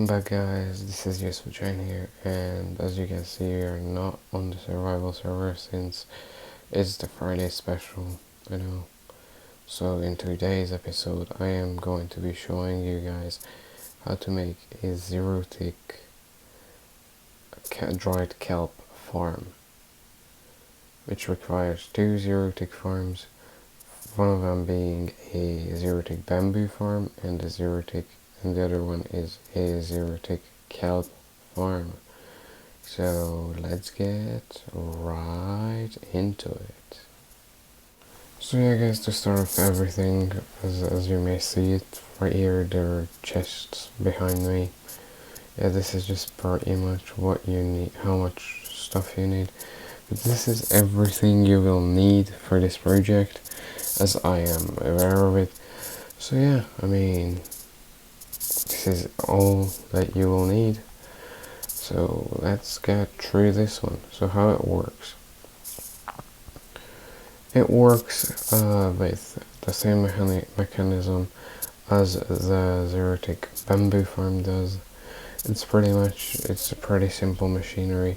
Welcome back, guys. This is Yusuf Train here, and as you can see, we are not on the survival server since it's the Friday special, So in today's episode, I am going to be showing you guys how to make a zero-tick dried kelp farm, which requires two zero-tick farms, one of them being a zero-tick bamboo farm and the other one is a zero-tick kelp farm. So let's get right into it. So yeah, guys, to start off everything, as you may see it right here, there are chests behind me. Yeah, this is just pretty much what you need, how much stuff you need. But this is everything you will need for this project, as I am aware of it. So yeah, this is all that you will need. So let's get through this one. So how it works. It works with the same mechanism as the zero-tick bamboo farm does. It's a pretty simple machinery.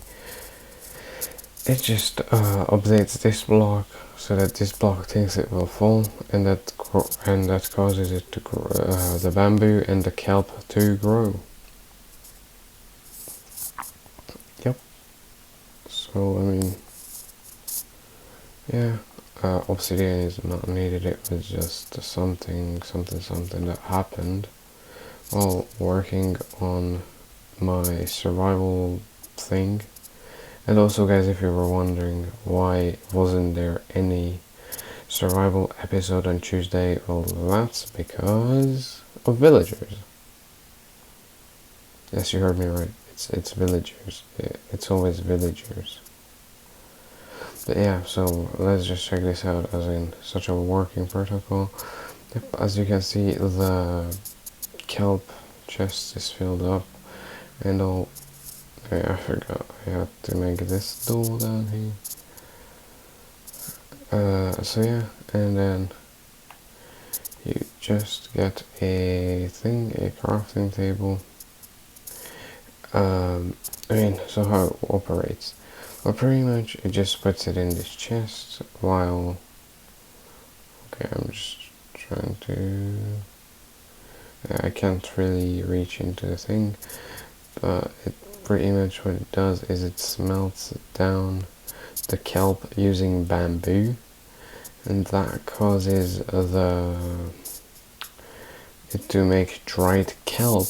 It just updates this block so that this block thinks it will fall, and that causes it to grow, the bamboo and the kelp to grow. Yep. So yeah, obsidian is not needed. It was just something that happened while working on my survival thing. And also, guys, if you were wondering why wasn't there any survival episode on Tuesday, well, that's because of villagers. Yes, you heard me right. It's villagers. It's always villagers. But yeah, so let's just check this out as in such a working protocol. Yep, as you can see, the kelp chest is filled up, and all. I forgot I had to make this door down here. So yeah, and then you just get a crafting table. So how it operates. Well, pretty much it just puts it in this chest while... Okay, I'm just trying to... I can't really reach into the thing, but pretty much what it does is it smelts down the kelp using bamboo, and that causes it to make dried kelp,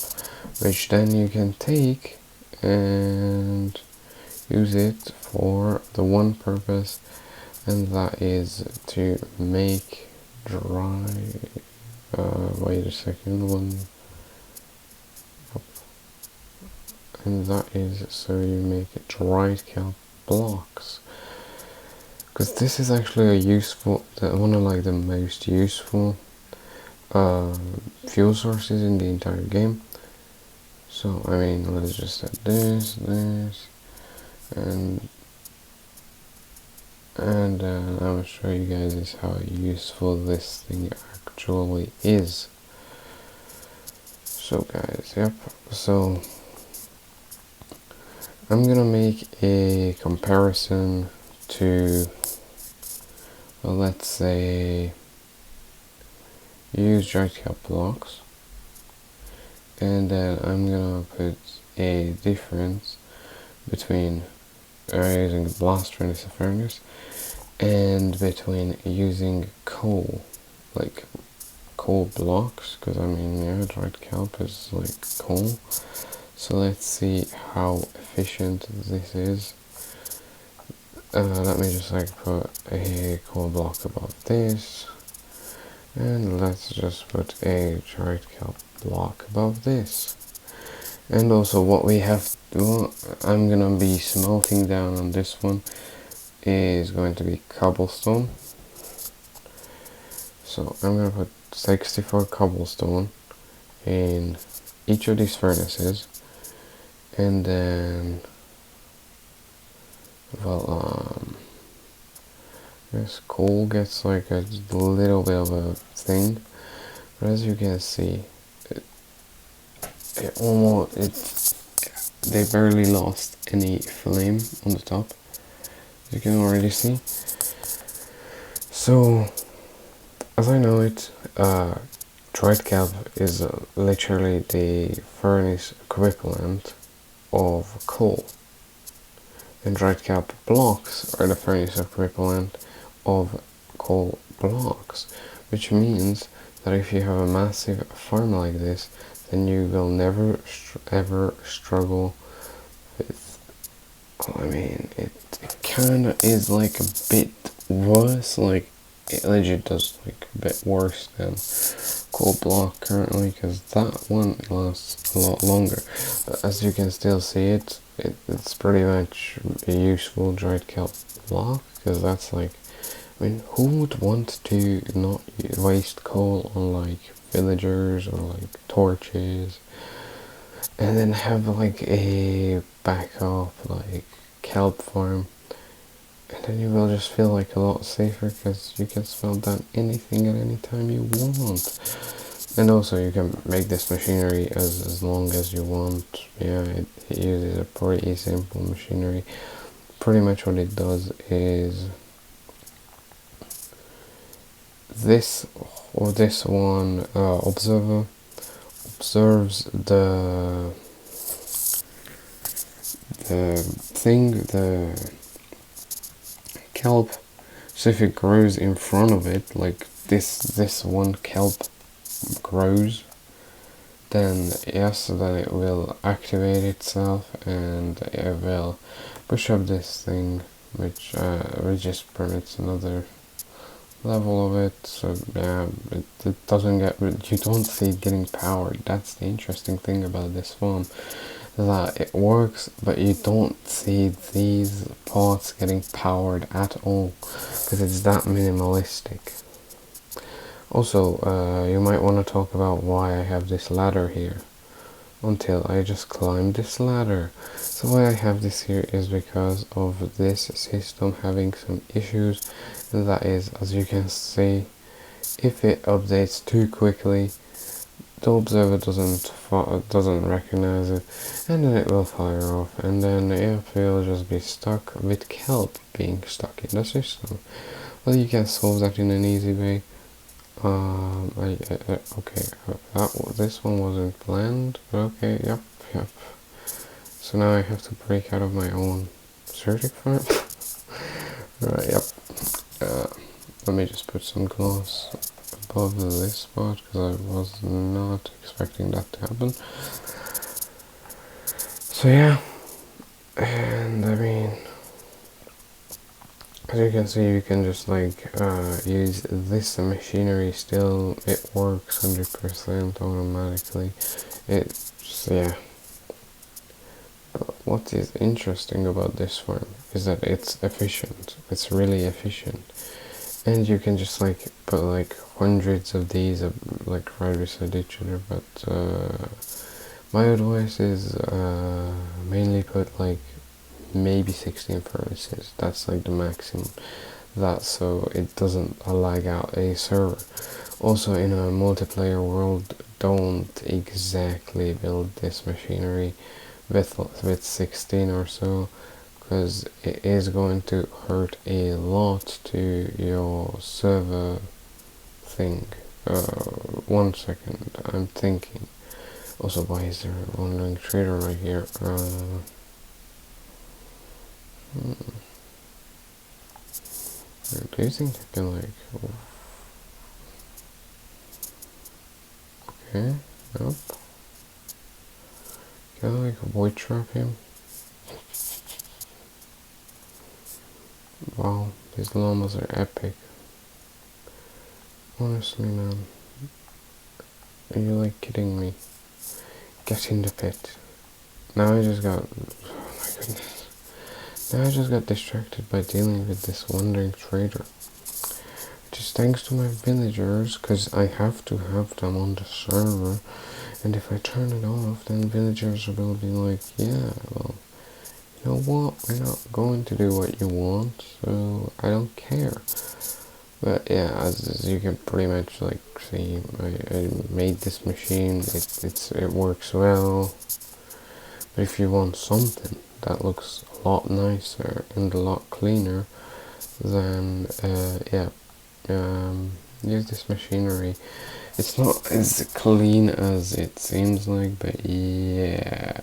which then you can take and use it for the one purpose, and that is to make dry... wait a second, and that is so you make dried kelp blocks. Because this is actually one of the most useful fuel sources in the entire game. So let's just add this, and I'm gonna show you guys how useful this thing actually is. So guys, yep, so I'm gonna make a comparison to, well, let's say use dried kelp blocks, and then I'm gonna put a difference between using blast furnace and between using coal, like coal blocks, because yeah, dried kelp is like coal. So let's see how efficient this is. Let me just put a coal block above this, and let's just put a dried kelp block above this. And also what we have I'm gonna be smelting down on this one is going to be cobblestone. So I'm gonna put 64 cobblestone in each of these furnaces, and then this coal gets like a little bit of a thing, but as you can see, they barely lost any flame on the top, you can already see. So, as I know it, dried kelp is literally the furnace equivalent of coal, and dried kelp blocks are the furnace equivalent of coal blocks, which means that if you have a massive farm like this, then you will never ever struggle with, I mean, it kind of is like a bit worse, like it legit does like a bit worse than coal block currently, because that one lasts a lot longer. But as you can still see it's pretty much a useful dried kelp block, because that's like, I mean, who would want to not waste coal on like villagers or like torches, and then have like a backup like kelp farm, and then you will just feel like a lot safer because you can smelt down anything at any time you want. And also you can make this machinery as long as you want. Yeah, it uses a pretty simple machinery. Pretty much what it does is this one observer observes the kelp. So if it grows in front of it, like this one kelp grows, then yes, then it will activate itself and it will push up this thing, which just permits another level of it. So yeah, it doesn't get, you don't see it getting powered. That's the interesting thing about this farm, that it works, but you don't see these pots getting powered at all because it's that minimalistic. Also, you might want to talk about why I have this ladder here until I just climb this ladder. So why I have this here is because of this system having some issues, and that is, as you can see, if it updates too quickly, the observer doesn't recognize it, and then it will fire off, and then it will just be stuck with kelp being stuck in the system. Well, you can solve that in an easy way. Okay, this one wasn't planned, but okay, yep. So now I have to break out of my own certic farm. Right, yep. Let me just put some glass above this spot, because I was not expecting that to happen. So yeah, and I mean, as you can see, you can just like use this machinery still. It works 100% automatically. It's, yeah. What is interesting about this farm is that it's efficient. It's really efficient, and you can just like put like hundreds of these like right beside each other. But my advice is mainly put like maybe 16 furnaces. That's like the maximum. That's so it doesn't lag out a server. Also, in a multiplayer world, don't exactly build this machinery with 16 or so, because it is going to hurt a lot to your server thing. 1 second, I'm thinking. Also, why is there a wandering trader right here? Do you think I can like... Okay, nope. Can I like void trap him? Wow, these llamas are epic. Honestly, man. Are you like kidding me? Get in the pit. Now I just got... Oh my goodness. Now I just got distracted by dealing with this wandering trader. Just thanks to my villagers, because I have to have them on the server. And if I turn it off, then villagers will be like, yeah, well, you know what, we're not going to do what you want, so I don't care. But yeah, as you can pretty much like see, I made this machine. It works well. But if you want something that looks a lot nicer and a lot cleaner, then yeah, use this machinery. It's not as clean as it seems like, but yeah.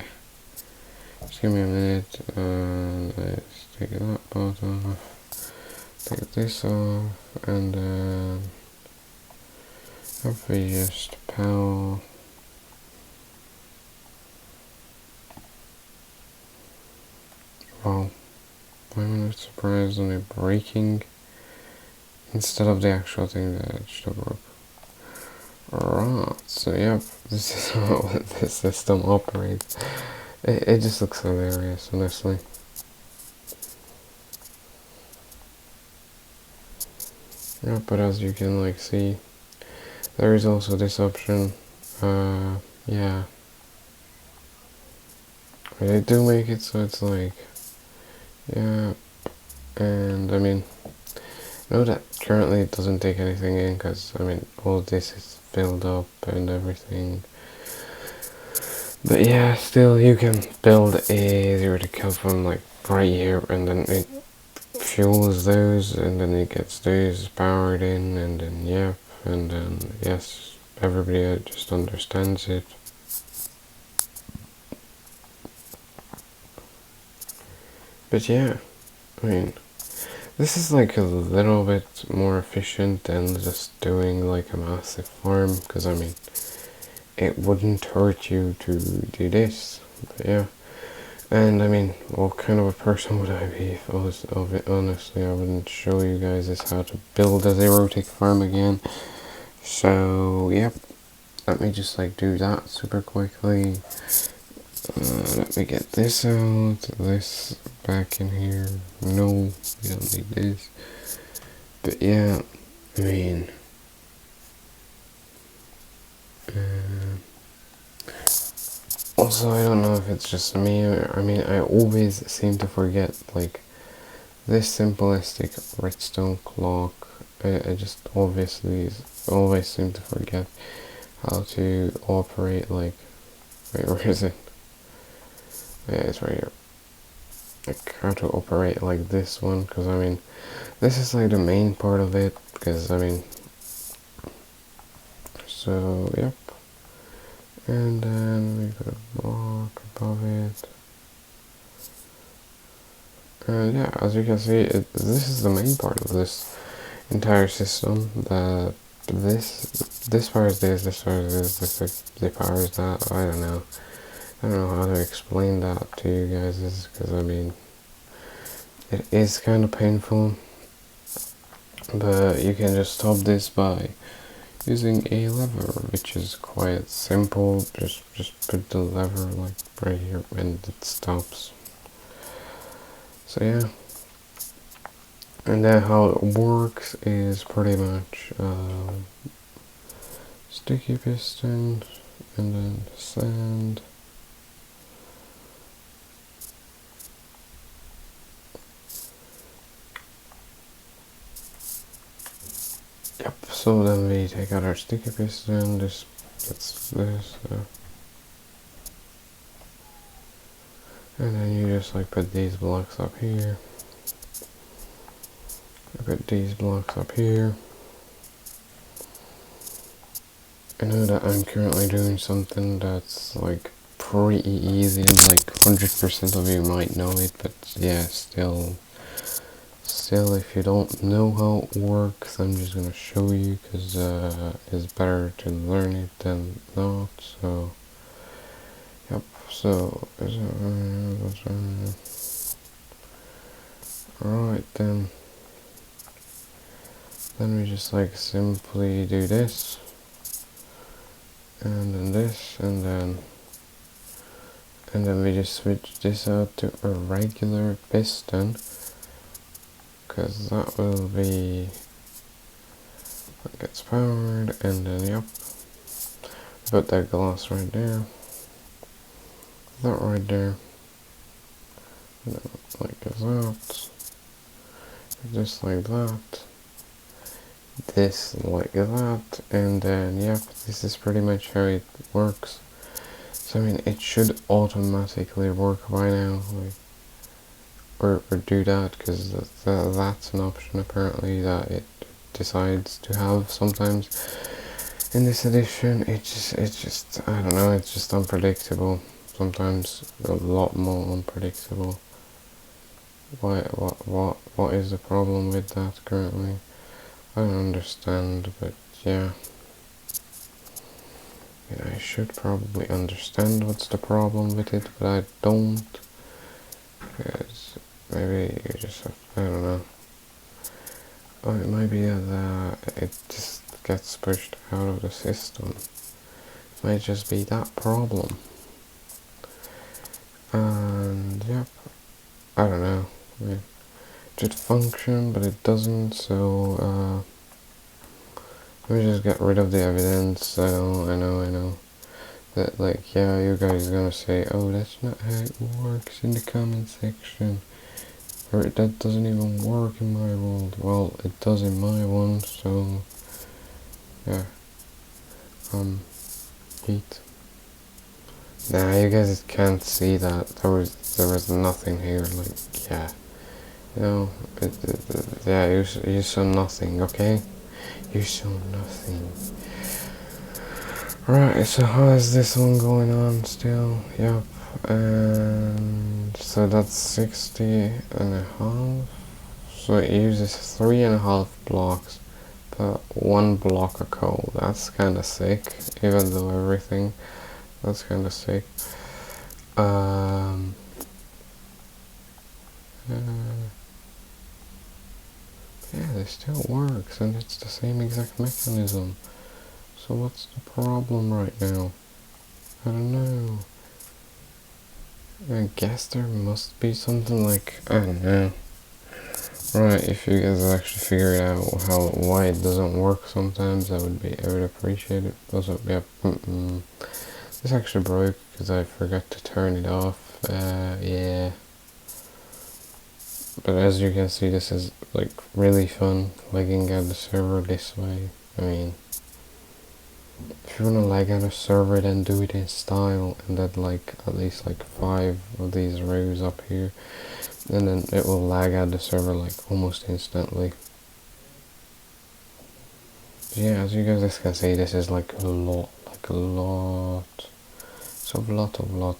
Just give me a minute. Let's take that part off. Take this off, and then if we just power. Wow, I'm not surprisingly breaking instead of the actual thing that should work. Alright, so yep, this is how this system operates. It just looks hilarious, honestly. Yeah, but as you can like see, there is also this option. Yeah, they do make it so it's like, yeah, and I mean, know that currently it doesn't take anything in because I mean all this is filled up and everything. But yeah, still you can build a zero to kill from like right here, and then it fuels those, and then it gets those powered in, and then yeah, and then yes, everybody just understands it. But yeah, I mean, this is like a little bit more efficient than just doing like a massive farm, because I mean, it wouldn't hurt you to do this. But yeah, and I mean, what kind of a person would I be if honestly I wouldn't show you guys this how to build a zero tick farm again. So yep, let me just like do that super quickly. Let me get this out, this back in here. No, we don't need this. But yeah, I mean, also I don't know if it's just me, I mean I always seem to forget like this simplistic redstone clock. I just obviously always seem to forget how to operate like, wait, where is it? Yeah, it's right here. Like how to operate like this one, because I mean this is like the main part of it, because I mean, so yep, and then we put a block above it, and yeah, as you can see, this is the main part of this entire system. That this powers this powers this powers that. I don't know how to explain that to you guys, because I mean it is kind of painful, but you can just stop this by using a lever, which is quite simple. Just put the lever like right here and it stops. So yeah, and then how it works is pretty much sticky piston and then sand. Yep, so then we take out our sticky piston, that's this, and then you just like put these blocks up here, I put these blocks up here. I know that I'm currently doing something that's like pretty easy, like 100% of you might know it, but yeah, still if you don't know how it works, I'm just gonna show you, because it's better to learn it than not. So yep, so alright, then we just like simply do this, and then this, and then we just switch this out to a regular piston, because that will be what gets powered, and then yep, put that glass right there, that right there, and then like goes out, just like that, this like that, and then yep, this is pretty much how it works. So I mean, it should automatically work by now, like, or do that, because that's an option apparently that it decides to have sometimes. In this edition, it's just I don't know, it's just unpredictable. Sometimes a lot more unpredictable. What is the problem with that currently? I don't understand, but yeah. I should probably understand what's the problem with it, but I don't. Because maybe you just have, I don't know. Oh, it might be that it just gets pushed out of the system. It might just be that problem. And yep, I don't know. It should function, but it doesn't, so let me just get rid of the evidence. I know. That, like, yeah, you guys are gonna say, oh, that's not how it works in the comment section. Or that doesn't even work in my world. Well, it does in my one, so yeah. Heat. Nah, you guys can't see that. There was nothing here. Like, yeah, you know, yeah, you saw nothing. Okay, you saw nothing. Right. So how is this one going on still? Yep. And so that's 60.5. So it uses 3.5 blocks, but 1 block of coal. That's kind of sick, even though everything. That's kind of sick. Yeah, it still works, and it's the same exact mechanism. So what's the problem right now? I don't know. I guess there must be something, like, I don't know. Right, if you guys actually figure out why it doesn't work sometimes, I would appreciate it. Also, yeah, this actually broke because I forgot to turn it off. Yeah. But as you can see, this is like really fun, legging out the server this way. I mean, if you wanna lag out a server, then do it in style, and then like at least like 5 of these rows up here, and then it will lag out the server like almost instantly. Yeah, as you guys can see, this is like a lot. So lots of lot.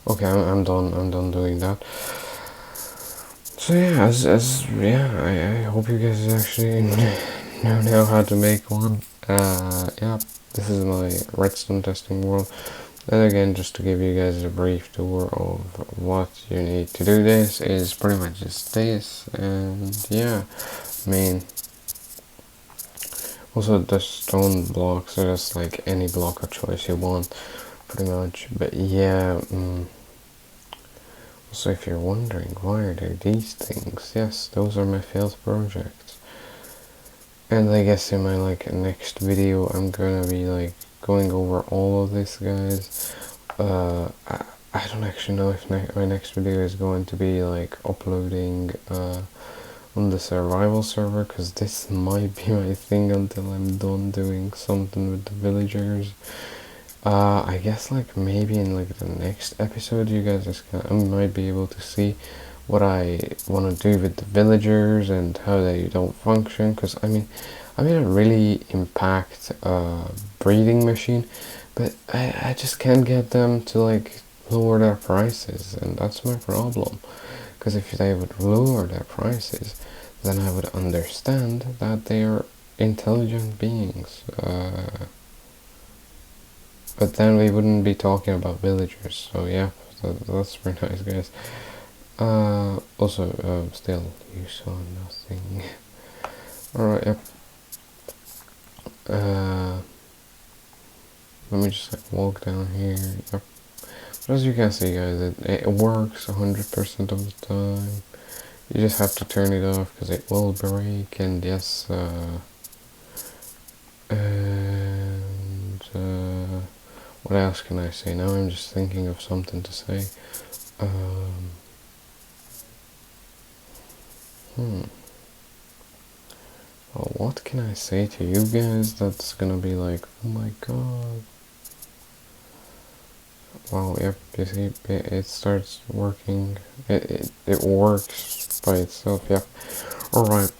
Okay, I'm done doing that. So yeah, I hope you guys actually know now how to make one. Yeah, this is my redstone testing world. And again, just to give you guys a brief tour of what you need to do this is pretty much just this, and yeah, I mean, also the stone blocks are just like any block of choice you want, pretty much, but yeah, so if you're wondering why are there these things, yes, those are my failed projects. And I guess in my like next video I'm gonna be like going over all of this, guys. I don't actually know if my next video is going to be like uploading on the survival server, because this might be my thing until I'm done doing something with the villagers. I guess like maybe in like the next episode you guys might be able to see what I want to do with the villagers and how they don't function, because I mean a really impact breeding machine, but I just can't get them to like lower their prices, and that's my problem, because if they would lower their prices, then I would understand that they are intelligent beings. But then we wouldn't be talking about villagers, so yeah, that's pretty nice, guys. Also, still, you saw nothing. Alright, yep. Let me just like walk down here, yep. But as you can see, guys, it works 100% of the time. You just have to turn it off, because it will break, and yes, What else can I say? Now I'm just thinking of something to say. Well, what can I say to you guys that's gonna be like, oh my god. Wow, yep, you see, it starts working. It works by itself, yep. Alright.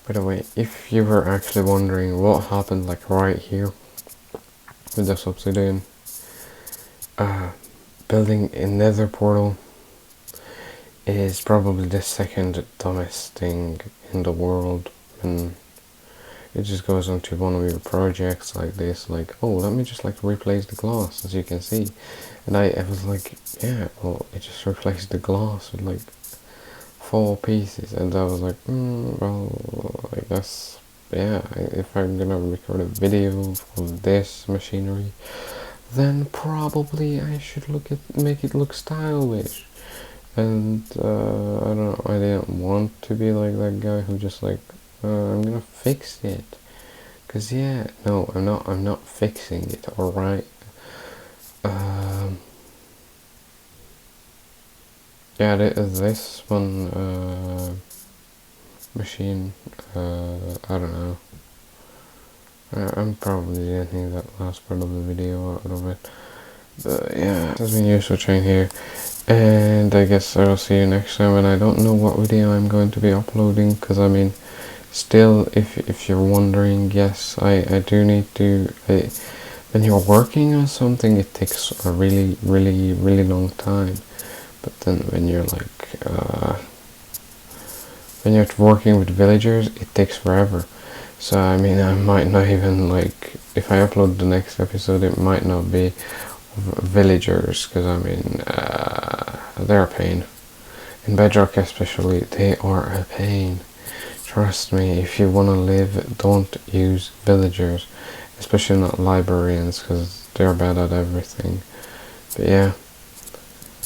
By the way, if you were actually wondering what happened like right here with this obsidian, building a nether portal is probably the second dumbest thing in the world, and it just goes onto one of your projects like this, like, oh, let me just like replace the glass, as you can see. And I was like, yeah, well, it just replaced the glass with like 4 pieces, and I was like, well, I guess, yeah, if I'm gonna record a video of this machinery, then probably I should make it look stylish. And I don't know, I didn't want to be like that guy who just like, I'm gonna fix it. Cause yeah, no, I'm not fixing it, alright? Yeah, this one, machine, I don't know. I'm probably deleting that last part of the video out of it. But yeah, this has been Useful Train here, and I guess I'll see you next time. And I don't know what video I'm going to be uploading, because I mean, still, if you're wondering, yes, I do need to. When you're working on something, it takes a really long time. But then when you're like, when you're working with villagers, it takes forever. So I mean, I might not even like, if I upload the next episode, it might not be villagers, because I mean, they're a pain. In Bedrock especially, they are a pain. Trust me, if you want to live, don't use villagers, especially not librarians, because they're bad at everything. But yeah,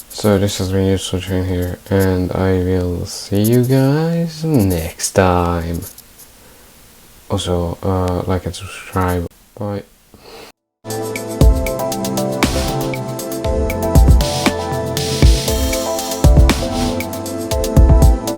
so this has been Useful Train here, and I will see you guys next time. Also, like and subscribe. Bye.